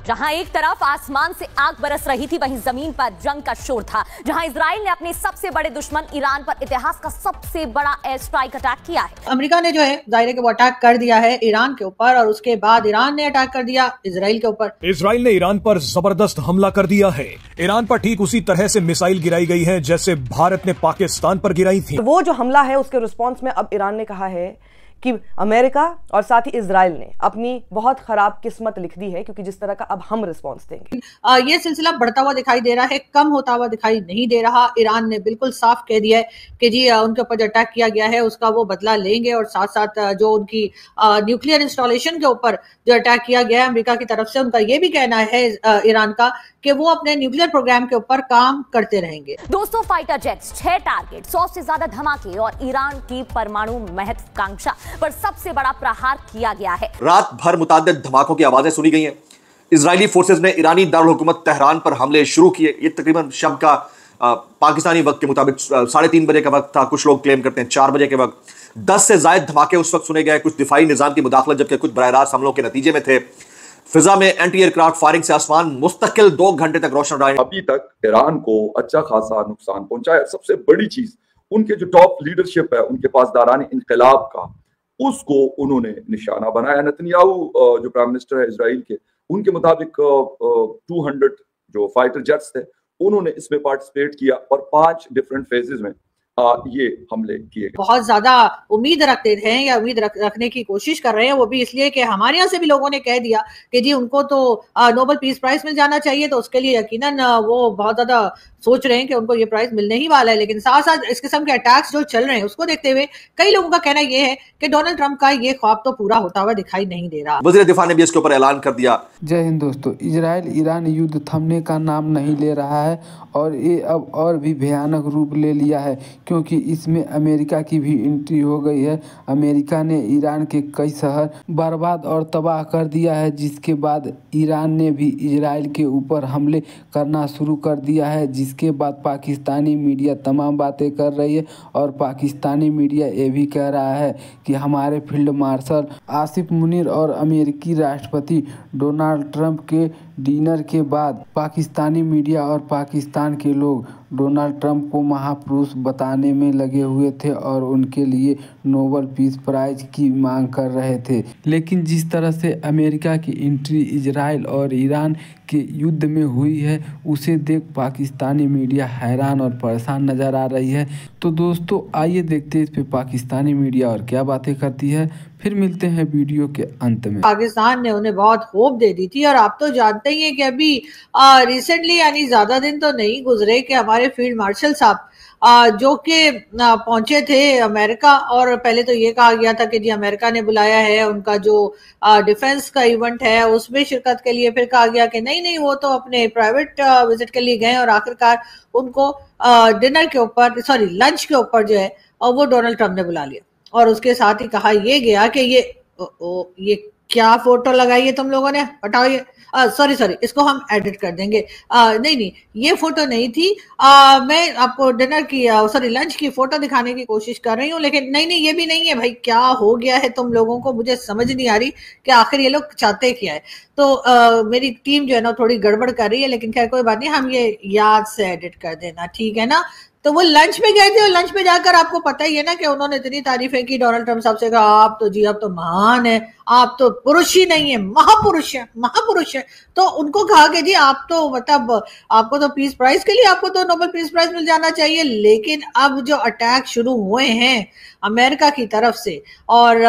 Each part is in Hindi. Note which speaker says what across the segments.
Speaker 1: जहां एक तरफ आसमान से आग बरस रही थी, वहीं जमीन पर जंग का शोर था। जहां इजराइल ने अपने सबसे बड़े दुश्मन ईरान पर इतिहास का सबसे बड़ा एयर स्ट्राइक अटैक किया है।
Speaker 2: अमेरिका ने जो है जाहिर है कि वो अटैक कर दिया है ईरान के ऊपर, और उसके बाद ईरान ने अटैक कर दिया इजराइल के ऊपर।
Speaker 3: इजराइल ने ईरान पर जबरदस्त हमला कर दिया है। ईरान पर ठीक उसी तरह से मिसाइल गिराई गई है जैसे भारत ने पाकिस्तान पर गिराई थी।
Speaker 4: वो जो हमला है उसके रिस्पॉन्स में अब ईरान ने कहा है कि अमेरिका और साथ ही इजराइल ने अपनी बहुत खराब किस्मत लिख दी है, क्योंकि जिस तरह का अब हम रिस्पांस देंगे।
Speaker 2: ये सिलसिला बढ़ता हुआ दिखाई दे रहा है, कम होता हुआ दिखाई नहीं दे रहा। ईरान ने बिल्कुल साफ कह दिया है कि जी उनके ऊपर जो अटैक किया गया है उसका वो बदला लेंगे, और साथ साथ जो उनकी न्यूक्लियर इंस्टॉलेशन के ऊपर जो अटैक किया गया है अमेरिका की तरफ से, उनका ये भी कहना है ईरान का कि वो अपने न्यूक्लियर प्रोग्राम के ऊपर काम करते रहेंगे।
Speaker 1: 200 फाइटर जेट्स, 6 टारगेट, 100 से ज्यादा धमाके और ईरान की परमाणु महत्वाकांक्षा पर सबसे बड़ा प्रहार किया गया है। रात
Speaker 5: भर मुताद्दिद धमाकों की आवाजें सुनी गई हैं। इजरायली फोर्सेस ने ईरानी दारुल हुकूमत तेहरान पर हमले शुरू किए। ये तकरीबन शब का पाकिस्तानी वक्त के मुताबिक 3:30 बजे का वक्त था। कुछ लोग क्लेम करते हैं 4 बजे के वक्त। 10 से ज्यादा धमाके उस वक्त सुने गए। कुछ दिफाई निजाम की मुदाखलत, जबकि कुछ बराह रास्त हमलों के नतीजे में थे। फिजा में एंटी एयरक्राफ्ट फायरिंग से आसमान मुस्तकिल 2 घंटे तक रोशन रहा।
Speaker 6: अभी तक ईरान को अच्छा खासा नुकसान पहुंचा है। सबसे बड़ी चीज, उनके जो टॉप लीडरशिप है, उनके पासदारान इनकलाब का, उसको उन्होंने निशाना बनाया। नेतन्याहू जो प्राइम मिनिस्टर है इजराइल के, उनके मुताबिक 200 जो फाइटर जेट्स थे उन्होंने इसमें पार्टिसिपेट किया और 5 डिफरेंट फेजेस में ये हमले किए गए।
Speaker 2: बहुत ज्यादा उम्मीद रखते हैं या उम्मीद रखने की कोशिश कर रहे हैं, वो भी इसलिए कि हमारे यहाँ से भी लोगों ने कह दिया कि जी उनको तो नोबेल पीस प्राइज मिल जाना चाहिए, तो उसके लिए यकीनन वो बहुत ज्यादा सोच रहे हैं कि उनको ये प्राइज मिलने ही वाला है। लेकिन साथ साथ इस किस्म के अटैक्स जो चल रहे हैं उसको देखते हुए कई लोगों का कहना यह है कि डोनाल्ड ट्रंप का ये ख्वाब तो पूरा होता हुआ दिखाई नहीं दे रहा।
Speaker 5: वज़ीर दिफा ने भी इसके ऊपर ऐलान कर दिया।
Speaker 7: जय हिंद दोस्तों, इजराइल ईरान युद्ध थमने का नाम नहीं ले रहा है और ये अब और भी भयानक रूप ले लिया है, क्योंकि इसमें अमेरिका की भी एंट्री हो गई है। अमेरिका ने ईरान के कई शहर बर्बाद और तबाह कर दिया है, जिसके बाद ईरान ने भी इजराइल के ऊपर हमले करना शुरू कर दिया है, जिसके बाद पाकिस्तानी मीडिया तमाम बातें कर रही है। और पाकिस्तानी मीडिया ये भी कह रहा है कि हमारे फील्ड मार्शल आसिफ मुनीर और अमेरिकी राष्ट्रपति डोनाल्ड ट्रंप के डिनर के बाद पाकिस्तानी मीडिया और पाकिस्तान के लोग डोनाल्ड ट्रंप को महापुरुष बताने में लगे हुए थे और उनके लिए नोबेल पीस प्राइज की मांग कर रहे थे। लेकिन जिस तरह से अमेरिका की एंट्री इजराइल और ईरान के युद्ध में हुई है, उसे देख पाकिस्तानी मीडिया हैरान और परेशान नज़र आ रही है। तो दोस्तों आइए देखते हैं इस पे पाकिस्तानी मीडिया और क्या बातें करती है, फिर मिलते हैं वीडियो के अंत में।
Speaker 2: पाकिस्तान ने उन्हें बहुत होप दे दी थी, और आप तो जानते ही हैं कि अभी रिसेंटली यानी ज्यादा दिन तो नहीं गुजरे कि हमारे फील्ड मार्शल साहब जो कि पहुंचे थे अमेरिका, और पहले तो ये कहा गया था कि जी अमेरिका ने बुलाया है उनका जो डिफेंस का इवेंट है उसमें शिरकत के लिए। फिर कहा गया कि नहीं वो तो अपने प्राइवेट विजिट के लिए गए, और आखिरकार उनको डिनर के ऊपर लंच के ऊपर जो है और वो डोनाल्ड ट्रंप ने बुला लिया। और उसके साथ ही कहा ये गया कि ये क्या फोटो लगाई है तुम लोगों ने, हटाओ ये, सॉरी इसको हम एडिट कर देंगे। नहीं ये फोटो नहीं थी। मैं आपको डिनर की लंच की फोटो दिखाने की कोशिश कर रही हूँ, लेकिन नहीं ये भी नहीं है। भाई क्या हो गया है तुम लोगों को, मुझे समझ नहीं आ रही कि आखिर ये लोग चाहते क्या है। तो मेरी टीम जो है ना थोड़ी गड़बड़ कर रही है, लेकिन खैर कोई बात नहीं, हम ये याद से एडिट कर देना, ठीक है ना। तो वो लंच में गए थे, और लंच में जाकर आपको पता ही है ना कि उन्होंने इतनी तारीफें की डोनाल्ड ट्रंप साहब से, कहा आप तो महान है, आप तो पुरुष ही नहीं है, महापुरुष है। तो उनको कहा कि जी आप तो मतलब आपको तो पीस प्राइज के लिए आपको तो नोबेल पीस प्राइज मिल जाना चाहिए। लेकिन अब जो अटैक शुरू हुए हैं अमेरिका की तरफ से और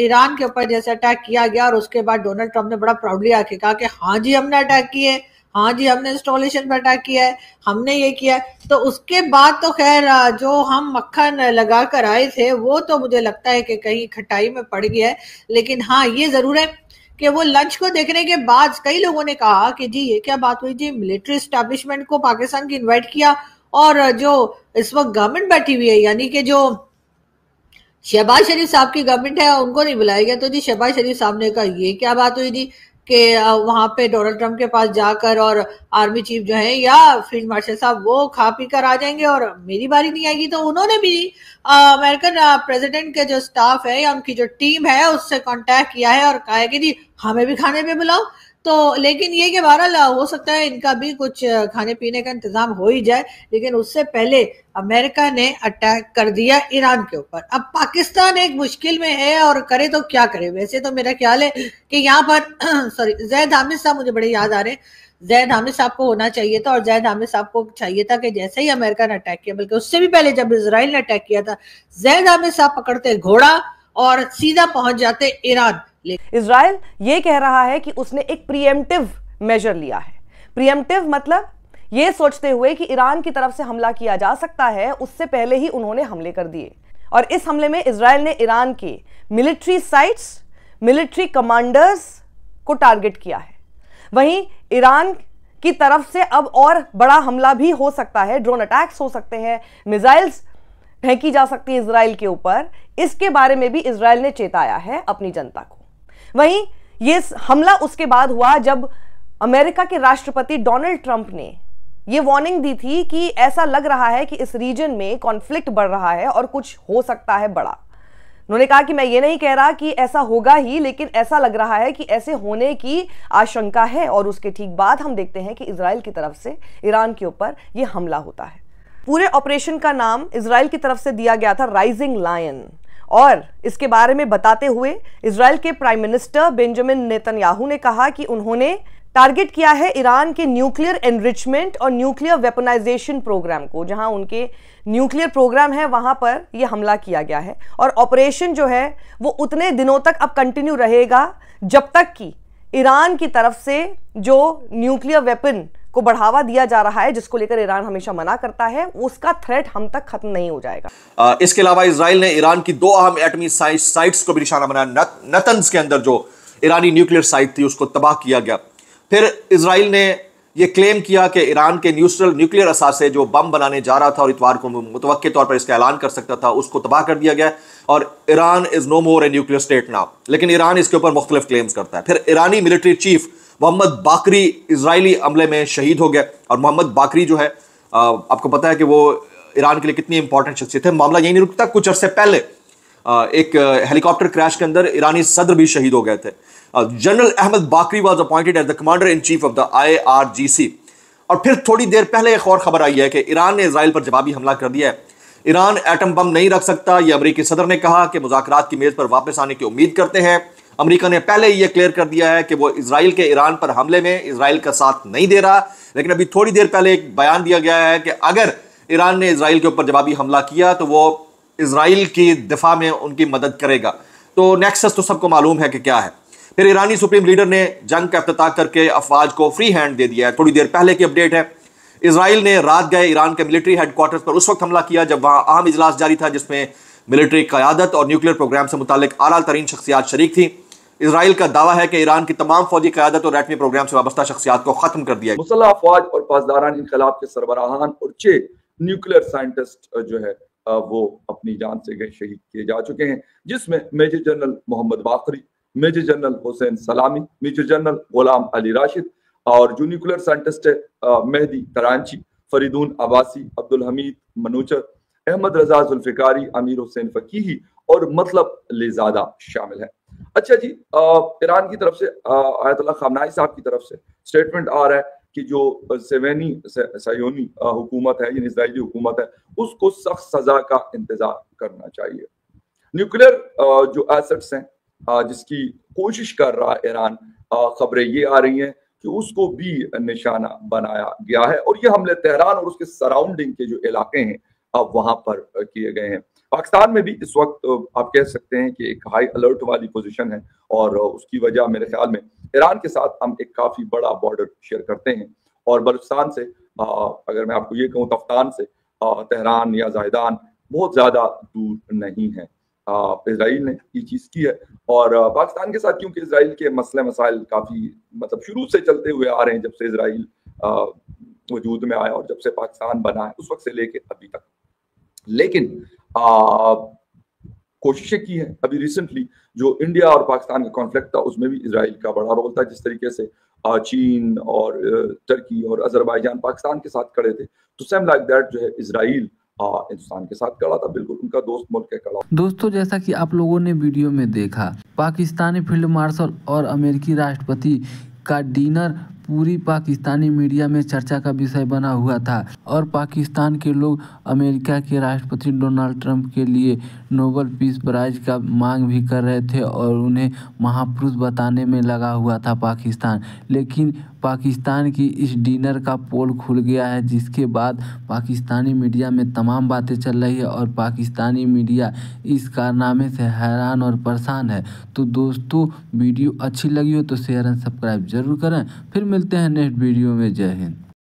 Speaker 2: ईरान के ऊपर जैसे अटैक किया गया, और उसके बाद डोनाल्ड ट्रंप ने बड़ा प्राउडली आके कहा कि हाँ जी हमने अटैक किए, हाँ जी हमने इंस्टॉलेशन पर अटैक किया है, हमने ये किया है। तो उसके बाद तो खैर जो हम मक्खन लगा कर आए थे वो तो मुझे लगता है कि कहीं खटाई में पड़ गया है। लेकिन हाँ ये जरूर है कि वो लंच को देखने के बाद कई लोगों ने कहा कि जी ये क्या बात हुई जी, मिलिट्री एस्टैब्लिशमेंट को पाकिस्तान की इन्वाइट किया और जो इस वक्त गवर्नमेंट बैठी हुई है यानी कि जो शहबाज शरीफ साहब की गवर्नमेंट है उनको नहीं बुलाया गया। तो जी शहबाज शरीफ साहब ने कहा ये क्या बात हुई जी कि वहां पे डोनाल्ड ट्रंप के पास जाकर और आर्मी चीफ जो है या फील्ड मार्शल साहब वो खा पी कर आ जाएंगे और मेरी बारी नहीं आएगी। तो उन्होंने भी अमेरिकन प्रेसिडेंट के जो स्टाफ है या उनकी जो टीम है उससे कांटेक्ट किया है और कहा है कि जी हमें भी खाने पे बुलाओ। तो लेकिन ये कि बहरहाल हो सकता है इनका भी कुछ खाने पीने का इंतजाम हो ही जाए, लेकिन उससे पहले अमेरिका ने अटैक कर दिया ईरान के ऊपर। अब पाकिस्तान एक मुश्किल में है और करे तो क्या करे। वैसे तो मेरा ख्याल है कि यहाँ पर सॉरी जैद हामिद साहब मुझे बड़े याद आ रहे हैं, जैद हामिद साहब को होना चाहिए था, और जैद हामिद साहब को चाहिए था कि जैसे ही अमेरिका ने अटैक किया, बल्कि उससे भी पहले जब इजराइल ने अटैक किया था, जैद हामिद साहब पकड़ते घोड़ा और सीधा पहुंच जाते ईरान।
Speaker 4: इजराइल ये कह रहा है कि उसने एक प्रीएम्प्टिव मेजर लिया है। प्रीएम्प्टिव मतलब ये सोचते हुए कि ईरान की तरफ से हमला किया जा सकता है, उससे पहले ही उन्होंने हमले कर दिए। और इस हमले में इजराइल ने ईरान के मिलिट्री साइट्स, मिलिट्री कमांडर्स को टारगेट किया है। वहीं ईरान की तरफ से अब और बड़ा हमला भी हो सकता है, ड्रोन अटैक्स हो सकते हैं, मिसाइल्स फेंकी जा सकती है इजराइल के ऊपर। इसके बारे में भी इजराइल ने चेताया है अपनी जनता को। वहीं ये हमला उसके बाद हुआ जब अमेरिका के राष्ट्रपति डोनाल्ड ट्रंप ने ये वार्निंग दी थी कि ऐसा लग रहा है कि इस रीजन में कॉन्फ्लिक्ट बढ़ रहा है और कुछ हो सकता है बड़ा। उन्होंने कहा कि मैं ये नहीं कह रहा कि ऐसा होगा ही, लेकिन ऐसा लग रहा है कि ऐसे होने की आशंका है। और उसके ठीक बाद हम देखते हैं कि इजराइल की तरफ से ईरान के ऊपर यह हमला होता है। पूरे ऑपरेशन का नाम इजराइल की तरफ से दिया गया था राइजिंग लायन। और इसके बारे में बताते हुए इजराइल के प्राइम मिनिस्टर बेंजामिन नेतन्याहू ने कहा कि उन्होंने टारगेट किया है ईरान के न्यूक्लियर एनरिचमेंट और न्यूक्लियर वेपनाइजेशन प्रोग्राम को। जहां उनके न्यूक्लियर प्रोग्राम है वहां पर यह हमला किया गया है। और ऑपरेशन जो है वो उतने दिनों तक अब कंटिन्यू रहेगा जब तक कि ईरान की तरफ से जो न्यूक्लियर वेपन को बढ़ावा दिया जा रहा है, जिसको लेकर ईरान हमेशा मना करता है, उसका थ्रेट हम तक खत्म नहीं हो जाएगा।
Speaker 5: इसके अलावा इजराइल ने ईरान की 2 अहम एटमी साइट्स को भी निशाना बनाया। नतंज के अंदर जो ईरानी न्यूक्लियर साइट थी उसको तबाह किया गया। फिर इजराइल ने यह क्लेम किया कि ईरान के न्यूक्लियर असासे जो बम बनाने जा रहा था और इतवार को मुतवक्के तौर पर इसका ऐलान कर सकता था, उसको तबाह कर दिया गया और Iran is no more a nuclear state now. लेकिन ईरान इसके ऊपर मुख्तलिफ क्लेम्स करता है। फिर ईरानी मिलिट्री चीफ मोहम्मद बाकरी इजरायली हमले में शहीद हो गया। और मोहम्मद बाकरी जो है आपको पता है कि वो ईरान के लिए कितनी इंपॉर्टेंट शख्सियत है। मामला यही नहीं रुकता, कुछ अरसे पहले एक हेलीकॉप्टर क्रैश के अंदर ईरानी सदर भी शहीद हो गए थे। General Ahmad Bagheri was appointed as the commander in chief of the IRGC। और फिर थोड़ी देर पहले एक और खबर आई है कि ईरान ने इजराइल पर जवाबी हमला कर दिया है। ईरान एटम बम नहीं रख सकता, यह अमेरिकी सदर ने कहा कि मुज़ाकरात की मेज पर वापस आने की उम्मीद करते हैं। अमेरिका ने पहले ही यह क्लियर कर दिया है कि वो इजराइल के ईरान पर हमले में इजराइल का साथ नहीं दे रहा। लेकिन अभी थोड़ी देर पहले एक बयान दिया गया है कि अगर ईरान ने इजराइल के ऊपर जवाबी हमला किया तो वो इजराइल की दिफा में उनकी मदद करेगा। तो नेक्सस तो सबको मालूम है कि क्या है। फिर ईरानी सुप्रीम लीडर ने जंग का इफ्तिताह करके अफवाज को फ्री हैंड दे दिया है। थोड़ी देर पहले की अपडेट है। इजराइल ने रात गए ईरान के मिलिट्री हेडक्वार्टर्स पर उस वक्त हमला किया जब वहां अहम इजलास जारी था, जिसमें मिलिट्री क़यादत और न्यूक्लियर प्रोग्राम से मुतालिक आला तरीन शख्सियात शरीक थी। इजराइल का दावा है कि ईरान की तमाम फौजी क़यादत और एटमी प्रोग्राम से वाबस्ता शख्सियात को खत्म कर दिया।
Speaker 6: मुसल्लह अफवाज और पासदारान इनकलाब के सरबराहान और 6 न्यूक्लियर साइंटिस्ट जो है वो अपनी जान से गए शहीद किए जा चुके हैं, जिसमें मेजर जनरल मोहम्मद बाकरी, मेजर जनरल हुसैन सलामी, मेजर जनरल गुलाम अली राशिद और जो न्यूक्लियर साइंटिस्ट है मेहदी करांची, फरीदून अब्बासी, अब्दुल हमीद मनूचर, अहमद रजा जुल्फिकारी, अमीर हुसैन फकीही और मतलब लिजादा शामिल है। अच्छा जी, ईरान की तरफ से आयतुल्लाह खामनाई साहब की तरफ से स्टेटमेंट आ रहा है कि जो सयोनी हुकूमत है, यानी इजरायली हुकूमत है, उसको सख्त सजा का इंतजार करना चाहिए। न्यूक्लियर जो एसेट्स हैं जिसकी कोशिश कर रहा है ईरान, खबरें ये आ रही हैं कि उसको भी निशाना बनाया गया है और ये हमले तेहरान और उसके सराउंडिंग के जो इलाके हैं अब वहां पर किए गए हैं। पाकिस्तान में भी इस वक्त आप कह सकते हैं कि एक हाई अलर्ट वाली पोजीशन है और उसकी वजह मेरे ख्याल में ईरान के साथ हम एक काफी बड़ा बॉर्डर शेयर करते हैं और बलूचिस्तान से अगर मैं आपको ये कहूँ तफ्तान से तेहरान या जायदान बहुत ज्यादा दूर नहीं है। इजराइल ने ये चीज की है और पाकिस्तान के साथ क्योंकि इजराइल के मसले मसाइल काफी मतलब शुरू से चलते हुए आ रहे हैं, जब से इजराइल वजूद में आया और जब से पाकिस्तान बना है उस वक्त से लेके अभी तक। लेकिन कोशिशें की है। अभी रिसेंटली जो इंडिया और पाकिस्तान का कॉन्फ्लिक्ट था उसमें भी इजराइल का बड़ा रोल था। जिस तरीके से चीन और तुर्की और अजरबैजान पाकिस्तान के साथ खड़े थे, तो सेम लाइक दैट जो है इजराइल हिंदुस्तान के साथ खड़ा था, बिल्कुल उनका दोस्त मुल्क है खड़ा।
Speaker 7: दोस्तों, जैसा कि आप लोगों ने वीडियो में देखा, पाकिस्तानी फील्ड मार्शल और अमेरिकी राष्ट्रपति का डिनर पूरी पाकिस्तानी मीडिया में चर्चा का विषय बना हुआ था और पाकिस्तान के लोग अमेरिका के राष्ट्रपति डोनाल्ड ट्रंप के लिए नोबेल पीस प्राइज का मांग भी कर रहे थे और उन्हें महापुरुष बताने में लगा हुआ था पाकिस्तान। लेकिन पाकिस्तान की इस डिनर का पोल खुल गया है, जिसके बाद पाकिस्तानी मीडिया में तमाम बातें चल रही है और पाकिस्तानी मीडिया इस कारनामे से हैरान और परेशान है। तो दोस्तों, वीडियो अच्छी लगी हो तो शेयर एंड सब्सक्राइब जरूर करें। फिर मिलते हैं नेक्स्ट वीडियो में। जय हिंद।